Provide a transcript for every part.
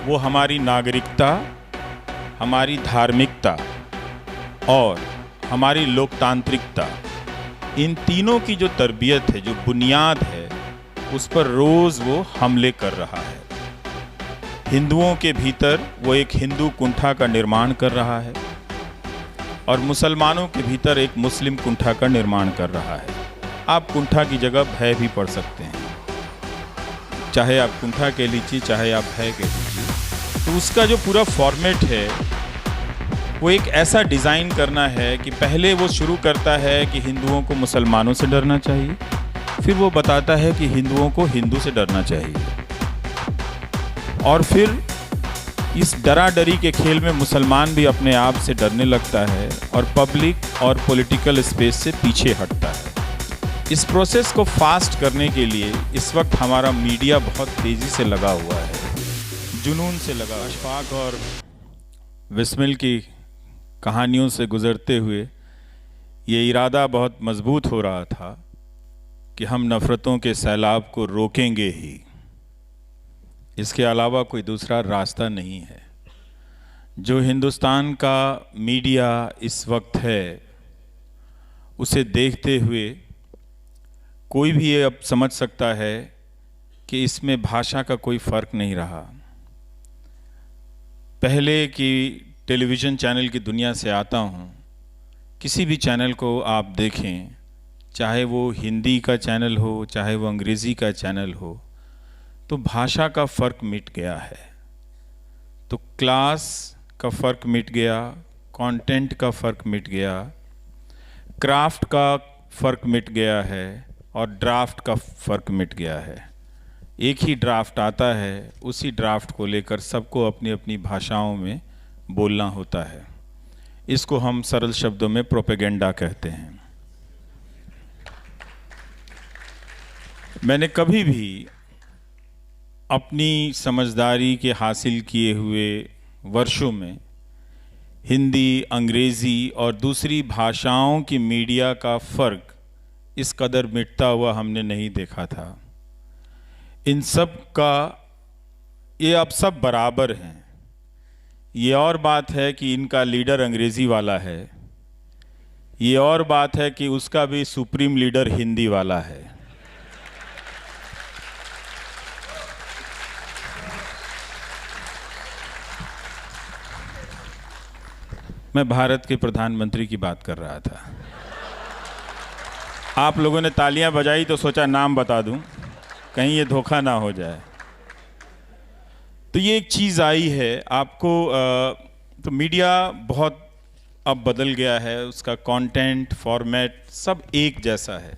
वो हमारी नागरिकता, हमारी धार्मिकता और हमारी लोकतांत्रिकता, इन तीनों की जो तरबियत है, जो बुनियाद है, उस पर रोज़ वो हमले कर रहा है। हिंदुओं के भीतर वो एक हिंदू कुंठा का निर्माण कर रहा है और मुसलमानों के भीतर एक मुस्लिम कुंठा का निर्माण कर रहा है। आप कुंठा की जगह भय भी पढ़ सकते हैं, चाहे आप कुंठा कह लीजिए, चाहे आप भय कह लीजिए। तो उसका जो पूरा फॉर्मेट है वो एक ऐसा डिज़ाइन करना है कि पहले वो शुरू करता है कि हिंदुओं को मुसलमानों से डरना चाहिए, फिर वो बताता है कि हिंदुओं को हिंदू से डरना चाहिए, और फिर इस डराडरी के खेल में मुसलमान भी अपने आप से डरने लगता है और पब्लिक और पॉलिटिकल स्पेस से पीछे हटता है। इस प्रोसेस को फास्ट करने के लिए इस वक्त हमारा मीडिया बहुत तेज़ी से लगा हुआ है, जुनून से लगा। अशफाक और बिस्मिल की कहानियों से गुज़रते हुए ये इरादा बहुत मजबूत हो रहा था कि हम नफ़रतों के सैलाब को रोकेंगे ही, इसके अलावा कोई दूसरा रास्ता नहीं है। जो हिंदुस्तान का मीडिया इस वक्त है, उसे देखते हुए कोई भी ये अब समझ सकता है कि इसमें भाषा का कोई फ़र्क नहीं रहा। पहले की टेलीविज़न चैनल की दुनिया से आता हूँ, किसी भी चैनल को आप देखें, चाहे वो हिंदी का चैनल हो, चाहे वो अंग्रेज़ी का चैनल हो, तो भाषा का फ़र्क मिट गया है। तो क्लास का फ़र्क मिट गया, कंटेंट का फ़र्क मिट गया, क्राफ्ट का फ़र्क मिट गया है और ड्राफ्ट का फ़र्क मिट गया है। एक ही ड्राफ्ट आता है, उसी ड्राफ्ट को लेकर सबको अपनी अपनी भाषाओं में बोलना होता है। इसको हम सरल शब्दों में प्रोपेगेंडा कहते हैं। मैंने कभी भी अपनी समझदारी के हासिल किए हुए वर्षों में हिंदी, अंग्रेज़ी और दूसरी भाषाओं की मीडिया का फ़र्क इस कदर मिटता हुआ हमने नहीं देखा था। इन सब का ये अब सब बराबर हैं। ये और बात है कि इनका लीडर अंग्रेज़ी वाला है, ये और बात है कि उसका भी सुप्रीम लीडर हिंदी वाला है। मैं भारत के प्रधानमंत्री की बात कर रहा था। आप लोगों ने तालियां बजाई तो सोचा नाम बता दूं, कहीं ये धोखा ना हो जाए। तो ये एक चीज़ आई है आपको। तो मीडिया बहुत अब बदल गया है, उसका कंटेंट, फॉर्मेट सब एक जैसा है।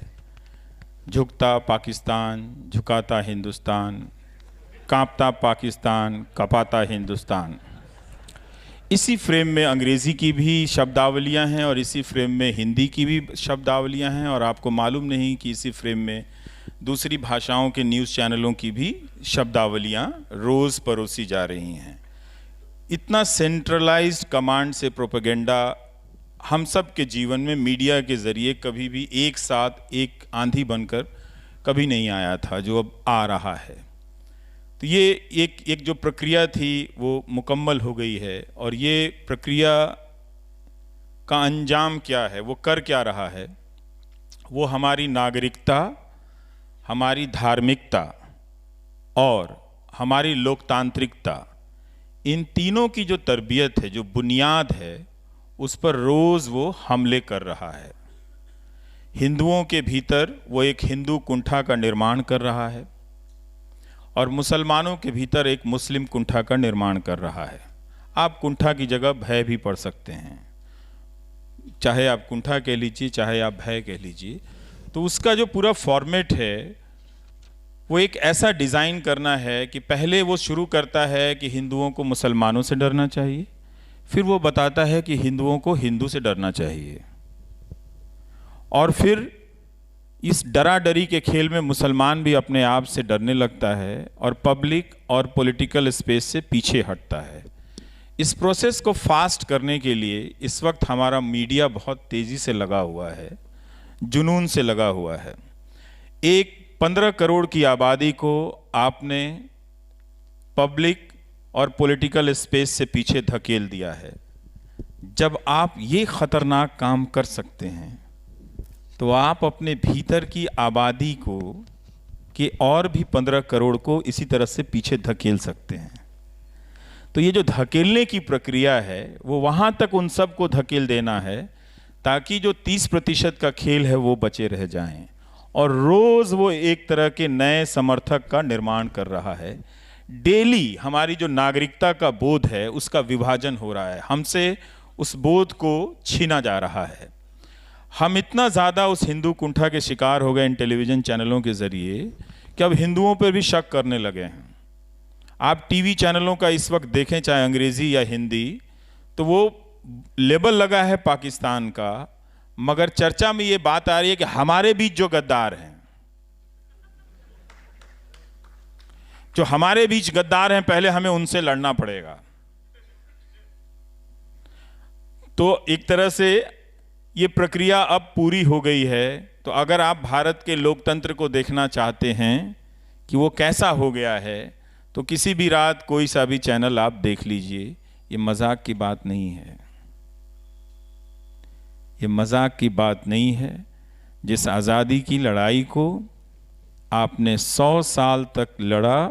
झुकता पाकिस्तान, झुकाता हिंदुस्तान, कांपता पाकिस्तान, कपाता हिंदुस्तान। इसी फ्रेम में अंग्रेज़ी की भी शब्दावलियां हैं और इसी फ्रेम में हिंदी की भी शब्दावलियां हैं, और आपको मालूम नहीं कि इसी फ्रेम में दूसरी भाषाओं के न्यूज़ चैनलों की भी शब्दावलियां रोज़ परोसी जा रही हैं। इतना सेंट्रलाइज्ड कमांड से प्रोपेगेंडा हम सब के जीवन में मीडिया के ज़रिए कभी भी एक साथ एक आंधी बनकर कभी नहीं आया था, जो अब आ रहा है। तो ये एक जो प्रक्रिया थी वो मुकम्मल हो गई है, और ये प्रक्रिया का अंजाम क्या है, वो कर क्या रहा है, वो हमारी नागरिकता, हमारी धार्मिकता और हमारी लोकतांत्रिकता, इन तीनों की जो तरबियत है, जो बुनियाद है, उस पर रोज़ वो हमले कर रहा है। हिंदुओं के भीतर वो एक हिंदू कुंठा का निर्माण कर रहा है और मुसलमानों के भीतर एक मुस्लिम कुंठा का निर्माण कर रहा है। आप कुंठा की जगह भय भी पढ़ सकते हैं, चाहे आप कुंठा कह लीजिए, चाहे आप भय कह लीजिए। तो उसका जो पूरा फॉर्मेट है वो एक ऐसा डिज़ाइन करना है कि पहले वो शुरू करता है कि हिंदुओं को मुसलमानों से डरना चाहिए, फिर वो बताता है कि हिंदुओं को हिंदू से डरना चाहिए, और फिर इस डराडरी के खेल में मुसलमान भी अपने आप से डरने लगता है और पब्लिक और पॉलिटिकल स्पेस से पीछे हटता है। इस प्रोसेस को फास्ट करने के लिए इस वक्त हमारा मीडिया बहुत तेज़ी से लगा हुआ है, जुनून से लगा हुआ है। एक 15 करोड़ की आबादी को आपने पब्लिक और पॉलिटिकल स्पेस से पीछे धकेल दिया है। जब आप ये खतरनाक काम कर सकते हैं तो आप अपने भीतर की आबादी को कि और भी 15 करोड़ को इसी तरह से पीछे धकेल सकते हैं। तो ये जो धकेलने की प्रक्रिया है वो वहाँ तक उन सब को धकेल देना है ताकि जो 30% का खेल है वो बचे रह जाएं। और रोज़ वो एक तरह के नए समर्थक का निर्माण कर रहा है। डेली हमारी जो नागरिकता का बोध है उसका विभाजन हो रहा है, हमसे उस बोध को छीना जा रहा है। हम इतना ज़्यादा उस हिंदू कुंठा के शिकार हो गए इन टेलीविज़न चैनलों के ज़रिए कि अब हिंदुओं पर भी शक करने लगे हैं। आप टीवी चैनलों का इस वक्त देखें, चाहे अंग्रेज़ी या हिंदी, तो वो लेबल लगा है पाकिस्तान का, मगर चर्चा में ये बात आ रही है कि हमारे बीच जो गद्दार हैं, जो हमारे बीच गद्दार हैं, पहले हमें उनसे लड़ना पड़ेगा। तो एक तरह से ये प्रक्रिया अब पूरी हो गई है। तो अगर आप भारत के लोकतंत्र को देखना चाहते हैं कि वो कैसा हो गया है, तो किसी भी रात कोई सा भी चैनल आप देख लीजिए। ये मजाक की बात नहीं है, ये मजाक की बात नहीं है। जिस आज़ादी की लड़ाई को आपने 100 साल तक लड़ा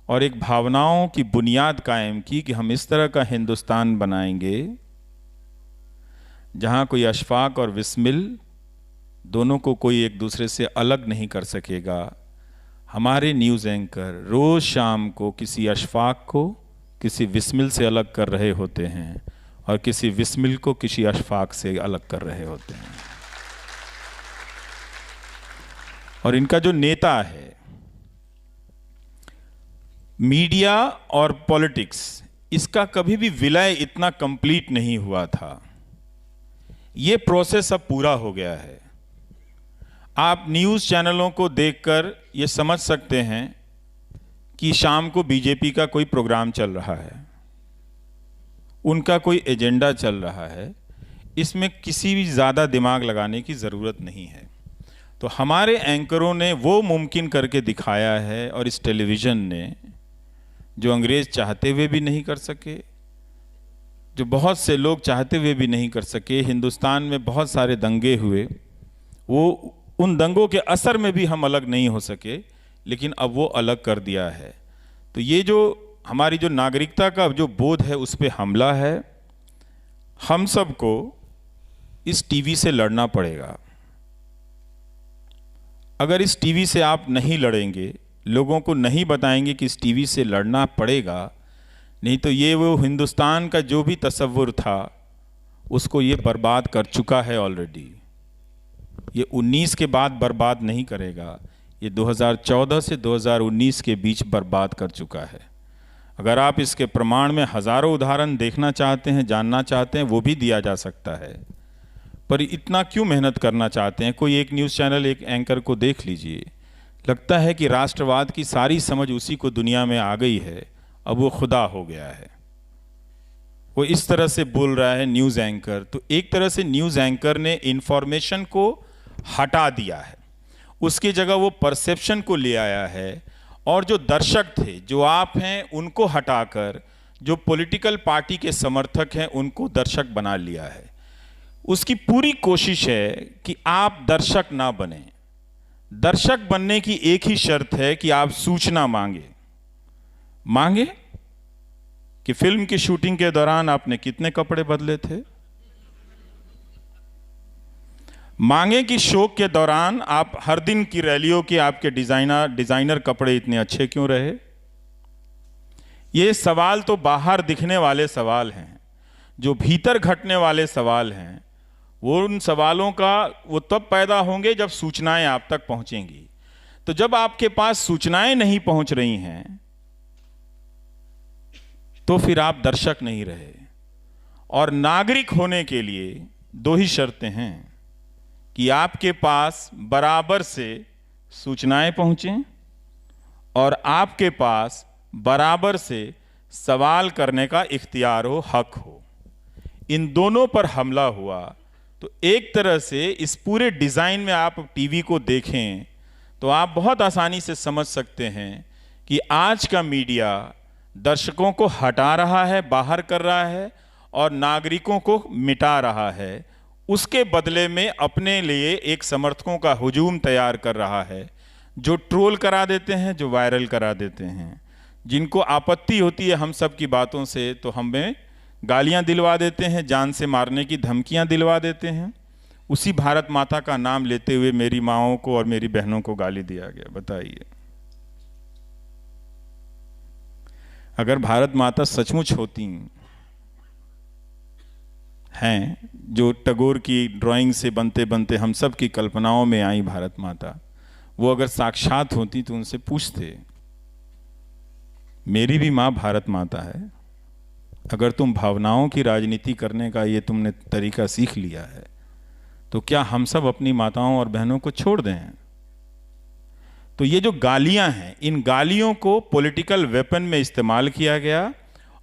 और एक भावनाओं की बुनियाद कायम की कि हम इस तरह का हिंदुस्तान बनाएंगे जहाँ कोई अशफाक और विस्मिल दोनों को कोई एक दूसरे से अलग नहीं कर सकेगा। हमारे न्यूज़ एंकर रोज़ शाम को किसी अशफाक को किसी विस्मिल से अलग कर रहे होते हैं और किसी विस्मिल को किसी अशफाक से अलग कर रहे होते हैं। और इनका जो नेता है, मीडिया और पॉलिटिक्स, इसका कभी भी विलय इतना कंप्लीट नहीं हुआ था। ये प्रोसेस अब पूरा हो गया है। आप न्यूज़ चैनलों को देखकर ये समझ सकते हैं कि शाम को बीजेपी का कोई प्रोग्राम चल रहा है, उनका कोई एजेंडा चल रहा है। इसमें किसी भी ज़्यादा दिमाग लगाने की ज़रूरत नहीं है। तो हमारे एंकरों ने वो मुमकिन करके दिखाया है, और इस टेलीविज़न ने, जो अंग्रेज़ चाहते हुए भी नहीं कर सके, जो बहुत से लोग चाहते हुए भी नहीं कर सके। हिंदुस्तान में बहुत सारे दंगे हुए, वो उन दंगों के असर में भी हम अलग नहीं हो सके, लेकिन अब वो अलग कर दिया है। तो ये जो हमारी जो नागरिकता का जो बोध है उस पे हमला है। हम सबको इस टीवी से लड़ना पड़ेगा। अगर इस टीवी से आप नहीं लड़ेंगे, लोगों को नहीं बताएंगे कि इस टीवी से लड़ना पड़ेगा, नहीं तो ये वो हिंदुस्तान का जो भी तसव्वुर था उसको ये बर्बाद कर चुका है ऑलरेडी। ये 19 के बाद बर्बाद नहीं करेगा, ये 2014 से 2019 के बीच बर्बाद कर चुका है। अगर आप इसके प्रमाण में हज़ारों उदाहरण देखना चाहते हैं, जानना चाहते हैं, वो भी दिया जा सकता है। पर इतना क्यों मेहनत करना चाहते हैं? कोई एक न्यूज़ चैनल, एक एंकर को देख लीजिए, लगता है कि राष्ट्रवाद की सारी समझ उसी को दुनिया में आ गई है, अब वो खुदा हो गया है। वो इस तरह से बोल रहा है न्यूज़ एंकर। तो एक तरह से न्यूज़ एंकर ने इंफॉर्मेशन को हटा दिया है, उसकी जगह वो परसेप्शन को ले आया है। और जो दर्शक थे, जो आप हैं, उनको हटाकर जो पॉलिटिकल पार्टी के समर्थक हैं उनको दर्शक बना लिया है। उसकी पूरी कोशिश है कि आप दर्शक ना बने। दर्शक बनने की एक ही शर्त है कि आप सूचना मांगे कि फिल्म की शूटिंग के दौरान आपने कितने कपड़े बदले थे, मांगे कि शो के दौरान आप हर दिन की रैलियों के आपके डिजाइनर कपड़े इतने अच्छे क्यों रहे। ये सवाल तो बाहर दिखने वाले सवाल हैं। जो भीतर घटने वाले सवाल हैं, वो उन सवालों का वो तब पैदा होंगे जब सूचनाएं आप तक पहुंचेंगी। तो जब आपके पास सूचनाएं नहीं पहुंच रही हैं, तो फिर आप दर्शक नहीं रहे। और नागरिक होने के लिए दो ही शर्तें हैं कि आपके पास बराबर से सूचनाएं पहुंचें और आपके पास बराबर से सवाल करने का इख्तियार हो, हक हो। इन दोनों पर हमला हुआ तो एक तरह से इस पूरे डिज़ाइन में आप टीवी को देखें तो आप बहुत आसानी से समझ सकते हैं कि आज का मीडिया दर्शकों को हटा रहा है, बाहर कर रहा है और नागरिकों को मिटा रहा है, उसके बदले में अपने लिए एक समर्थकों का हुजूम तैयार कर रहा है, जो ट्रोल करा देते हैं, जो वायरल करा देते हैं, जिनको आपत्ति होती है हम सब की बातों से तो हमें गालियां दिलवा देते हैं, जान से मारने की धमकियां दिलवा देते हैं। उसी भारत माता का नाम लेते हुए मेरी माँओं को और मेरी बहनों को गाली दिया गया। बताइए, अगर भारत माता सचमुच होती हैं, जो टैगोर की ड्राइंग से बनते बनते हम सब की कल्पनाओं में आई भारत माता, वो अगर साक्षात होती तो उनसे पूछते, मेरी भी माँ भारत माता है, अगर तुम भावनाओं की राजनीति करने का ये तुमने तरीका सीख लिया है तो क्या हम सब अपनी माताओं और बहनों को छोड़ दें? तो ये जो गालियां हैं, इन गालियों को पॉलिटिकल वेपन में इस्तेमाल किया गया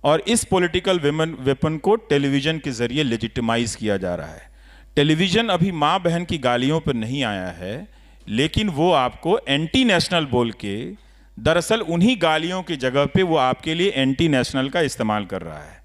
और इस पॉलिटिकल वेपन को टेलीविजन के जरिए लेजिटिमाइज किया जा रहा है। टेलीविजन अभी माँ बहन की गालियों पर नहीं आया है, लेकिन वो आपको एंटी नेशनल बोल के, दरअसल उन्हीं गालियों की जगह पे वो आपके लिए एंटी नेशनल का इस्तेमाल कर रहा है।